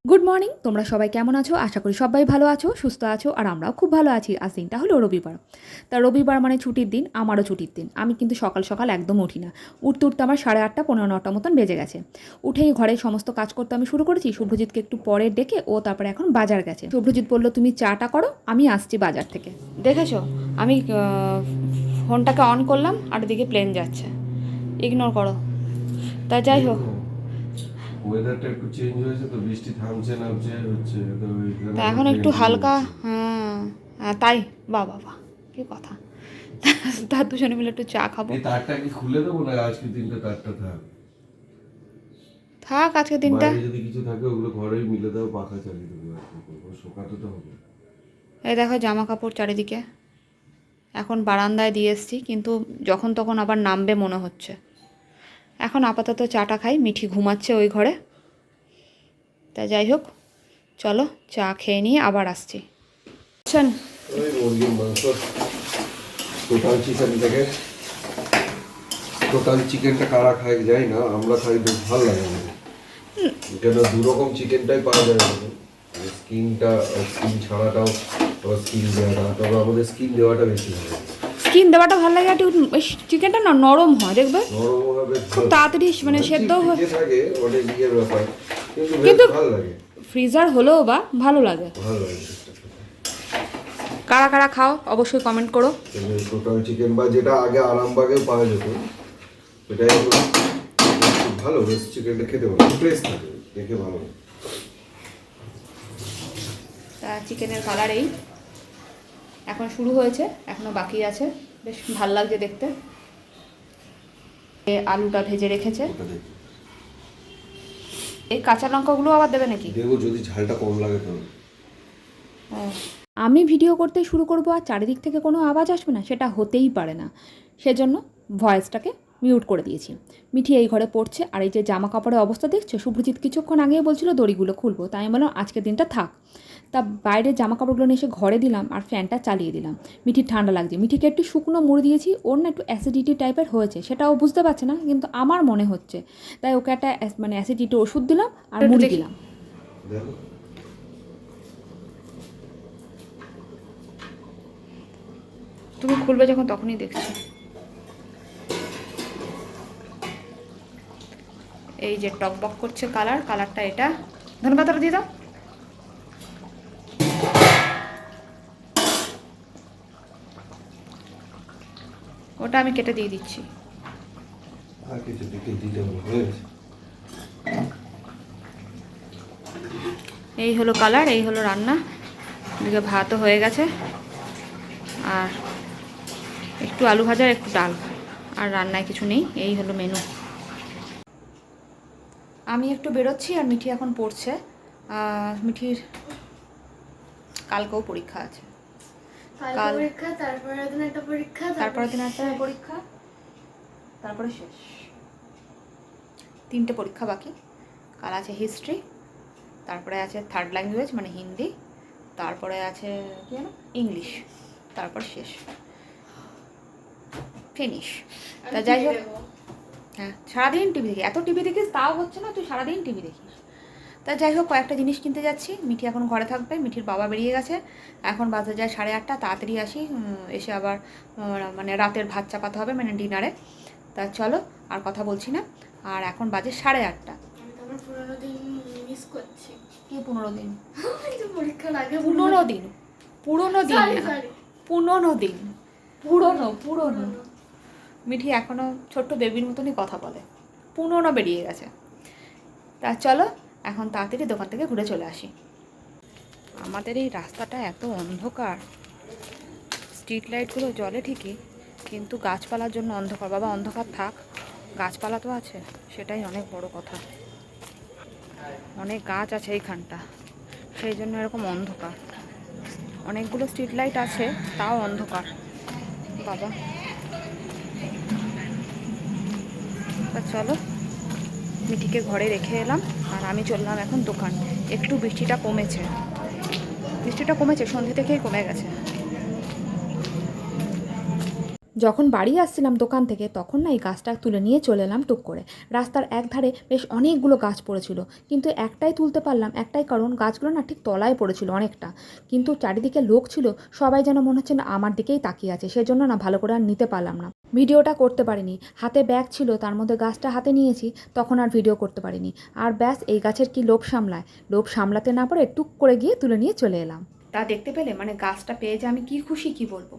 Good morning, তোমরা সবাই কেমন আছো? আশা করি সবাই ভালো আছো, সুস্থ আছো, আর আমরাও খুব ভালো আছি। আজ দিনটা হলো রবিবার। তা রবিবার মানে ছুটির দিন, আমারও ছুটির দিন। আমি কিন্তু সকাল সকাল একদম উঠি না। উঠতে উঠতে আমার 8:30 পৌনে 9টা মতন বেজে গেছে। উঠেই ঘরের সমস্ত কাজ করতে আমি শুরু করেছি। শুভ্রজিৎকে একটু পরে ডেকে ও তারপরে এখন বাজার গেছে। শুভ্রজিৎ বললো তুমি চাটা করো, আমি আসছি বাজার থেকে। দেখেছো আমি ফোনটাকে অন করলাম আর দিকে প্লেন যাচ্ছে, ইগনোর করো। তা যাই হোক, ওয়েদারটা একটু চেঞ্জ হয়েছে তো, বৃষ্টি থামছে নামছে হচ্ছে তো তা এখন একটু হালকা, হ্যাঁ তাই। বাবা বাহ, কি কথা। তার দুজনে মিলে একটু চা খাবো। এই তারটা কি খুলে দেবো না আজকে দিনটা তারটা থাক? থাক আজকে দিনটা। বাইরে যদি কিছু থাকে ওগুলো ঘরেই মিলে দাও, পাখা চালিয়ে দেবো। আর কি করবো, শোকাতে তো হবে। এই দেখো জামা কাপড় চারিদিকে। এখন বারান্দায় দিয়ে এসছি, কিন্তু যখন তখন আবার নামবে মনে হচ্ছে। এখন আপাতত চাটা খাই, মিঠি ঘুমাচ্ছে ওই ঘরে। তা যাই হোক, চলো চা খেয়ে নিয়ে আবার আসছি। বুঝছেন, ওই মুরগির মাংস, টোটাল চিকেন থেকে। টোটাল চিকেনটা কারা খায় যায় না, আমরা খাই, বেশ ভালো লাগে আমাদের। এখানে দু রকম চিকেনটাই পাওয়া যায় আমাদের। স্কিনটা, স্কিন ছাড়াটাও, আবার স্কিন দেওয়াটা, তবে আমাদের স্কিন দেওয়াটা বেশি ভালো লাগে। স্কিন দেওয়াটা ভালো লাগে, একটু চিকেনটা না নরম হয়, দেখবে নরম হবে, খুব তাড়াতাড়ি মানে সেদ্ধ হয়। থাকে অনেক ইয়ের ব্যাপার, কিন্তু কিন্তু বেশ ভালো লাগে। ফ্রিজার হলেও বা ভালো লাগে। ভালো লাগে। কারা কারা খাও অবশ্যই কমেন্ট করো। টোটাল চিকেন বা যেটা আগে আরামবাগেও পাওয়া যেত, এটাই ভালো। বেশ চিকেনটা খেতে ভালো, ফ্রেশ থাকে, দেখে ভালো। তা চিকেনের কালার এই এখন শুরু হয়েছে, এখনো বাকি আছে। বেশ ভাল লাগছে দেখতে। আলুটা ভেজে রেখেছে। এই কাঁচা লঙ্কাগুলো আবার দেবে নাকি? দেবো যদি ঝালটা কম লাগে তো। আমি ভিডিও করতে শুরু করব আর চারিদিক থেকে কোনো আওয়াজ আসবে না, সেটা হতেই পারে না। সেজন্য ভয়েসটাকে মিউট করে দিয়েছি। মিঠি এই ঘরে পড়ছে, আর এই যে জামা কাপড়ের অবস্থা দেখছো, শুভ্রজিৎ কিছুক্ষণ আগেই বলছিল দড়িগুলো খুলবো, তাই আমি বললাম আজকের দিনটা থাক। তা বাইরে জামা কাপড়গুলো নিয়ে এসে ঘরে দিলাম আর ফ্যানটা চালিয়ে দিলাম। মিঠির ঠান্ডা লাগছে। মিঠিকে একটু শুকনো মুড়ি দিয়েছি, ওর না একটু অ্যাসিডিটি টাইপের হয়েছে, সেটাও বুঝতে পারছে না, কিন্তু আমার মনে হচ্ছে, তাই ওকে একটা মানে অ্যাসিডিটি ওষুধ দিলাম আর মুড়ি দিলাম। তুমি খুলবে যখন তখনই দেখছি। এই যে টকবক করছে কালারটা এটা। ধনেপাতাটা দিয়ে দাও। ওটা আমি কেটে দিয়ে দিচ্ছি। আর কিছু দিকে দিলে হয়ে গেছে। এই হলো কালার, এই হলো রান্না। এদিকে ভাতও হয়ে গেছে, আর একটু আলু ভাজা, একটু ডাল, আর রান্নায় কিছু নেই। এই হলো মেনু। আমি একটু বেরোচ্ছি, আর মিঠি এখন পড়ছে। মিঠির কালকেও পরীক্ষা আছে। কাল পরীক্ষা, তারপরের দিন একটা পরীক্ষা, তারপরের দিন একটা পরীক্ষা, তারপরে শেষ। 3টে পরীক্ষা বাকি। কাল আছে হিস্ট্রি, তারপরে আছে থার্ড ল্যাঙ্গুয়েজ মানে হিন্দি, তারপরে আছে কি জানো ইংলিশ, তারপর শেষ, ফিনিশ। তা যাই হোক, হ্যাঁ সারাদিন টিভি দেখি। এত টিভি দেখিস তাও হচ্ছে না, তুই সারাদিন টিভি দেখিস। তা যাই হোক, কয়েকটা জিনিস কিনতে যাচ্ছি। মিঠি এখন ঘরে থাকবে, মিঠির বাবা বেরিয়ে গেছে। এখন বাজে যায় 8:30। তাড়াতাড়ি আসি, এসে আবার মানে রাতের ভাত চাপাতে হবে, মানে ডিনারে। তা চলো আর কথা বলছি না। আর এখন বাজে 8:30। আমার পুরোনো দিন মিস করছি। কি 15 দিন? পরীক্ষার আগে 15 দিন? পুরোনো দিন না, 15 দিন। পুরোনো। মিঠি এখনও ছোট্ট বেবির মতনই কথা বলে, 15 বেরিয়ে গেছে। তা চলো এখন তাড়াতাড়ি দোকান থেকে ঘুরে চলে আসি। আমাদের এই রাস্তাটা এত অন্ধকার, স্ট্রিট লাইটগুলো জ্বলে ঠিকই, কিন্তু গাছপালার জন্য অন্ধকার। বাবা অন্ধকার থাক, গাছপালা তো আছে, সেটাই অনেক বড় কথা। অনেক গাছ আছে এইখানটা, সেই জন্য এরকম অন্ধকার। অনেকগুলো স্ট্রিট লাইট আছে, তাও অন্ধকার বাবা। তা চলো, মিঠিকে ঘরে রেখে এলাম, আর আমি চললাম এখন দোকান। একটু বৃষ্টিটা কমেছে, সন্ধ্যে থেকেই কমে গেছে। যখন বাড়ি আসছিলাম দোকান থেকে তখন না এই গাছটা তুলে নিয়ে চলে এলাম টুক করে। রাস্তার একধারে বেশ অনেকগুলো গাছ পড়েছিল, কিন্তু একটাই তুলতে পারলাম, একটাই কারণ গাছগুলো না ঠিক তলায় পড়েছিল অনেকটা। কিন্তু চারিদিকে লোক ছিল, সবাই যেন মনে হচ্ছে না আমার দিকেই তাকিয়ে আছে, সেজন্য না ভালো করে আর নিতে পারলাম না, ভিডিওটা করতে পারিনি। হাতে ব্যাগ ছিল, তার মধ্যে গাছটা হাতে নিয়েছি, তখন আর ভিডিও করতে পারিনি। আর ব্যাস, এই গাছের কি লোভ সামলায়, লোভ সামলাতে না পারে টুক করে গিয়ে তুলে নিয়ে চলে এলাম। তা দেখতে পেলে মানে গাছটা পেয়ে যে আমি কি খুশি কি বলবো।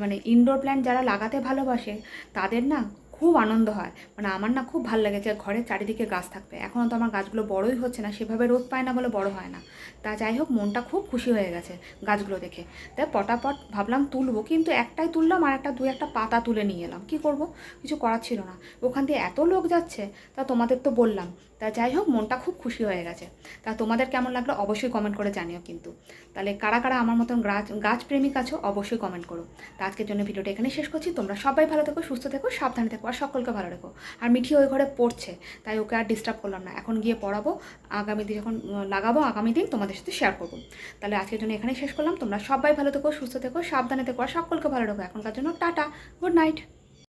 মানে ইনডোর প্ল্যান্ট যারা লাগাতে ভালোবাসে তাদের না খুব আনন্দ হয়। মানে আমার না খুব ভালো লাগে যে ঘরের চারিদিকে গাছ থাকবে। এখনও তো আমার গাছগুলো বড়ই হচ্ছে না, সেভাবে রোদ পায় না বলে বড় হয় না। তা যাই হোক, মনটা খুব খুশি হয়ে গেছে গাছগুলো দেখে। তাই পটাপট ভাবলাম তুলবো, কিন্তু একটাই তুললাম আর দু একটা পাতা তুলে নিয়ে এলাম। কি করব, কিছু করার ছিল না। ওখান দিয়ে এত লোক যাচ্ছে, তা তোমাদের তো বললাম। তা যাই হোক, মনটা খুব খুশি হয়ে গেছে। তা তোমাদের কেমন লাগলো অবশ্যই কমেন্ট করে জানিও কিন্তু। তাহলে কারা কারা আমার মতন গাছ প্রেমিক আছো অবশ্যই কমেন্ট করো। তা আজকের জন্য ভিডিওটা এখানে শেষ করছি। তোমরা সবাই ভালো থেকো, সুস্থ থেকো, সাবধানে থেকো, আর সকলকে ভালো রেখো। আর মিঠি ওই ঘরে পড়ছে, তাই ওকে আর ডিস্টার্ব করলাম না। এখন গিয়ে পড়াবো, আগামী দিন যখন লাগাবো আগামী দিন তোমাদের সাথে শেয়ার করবো। তাহলে আজকের জন্য এখানেই শেষ করলাম। তোমরা সবাই ভালো থেকো, সুস্থ থেকো, সাবধানে থেকো, আর সকলকে ভালো রেখো। এখনকার জন্য টাটা, গুড নাইট।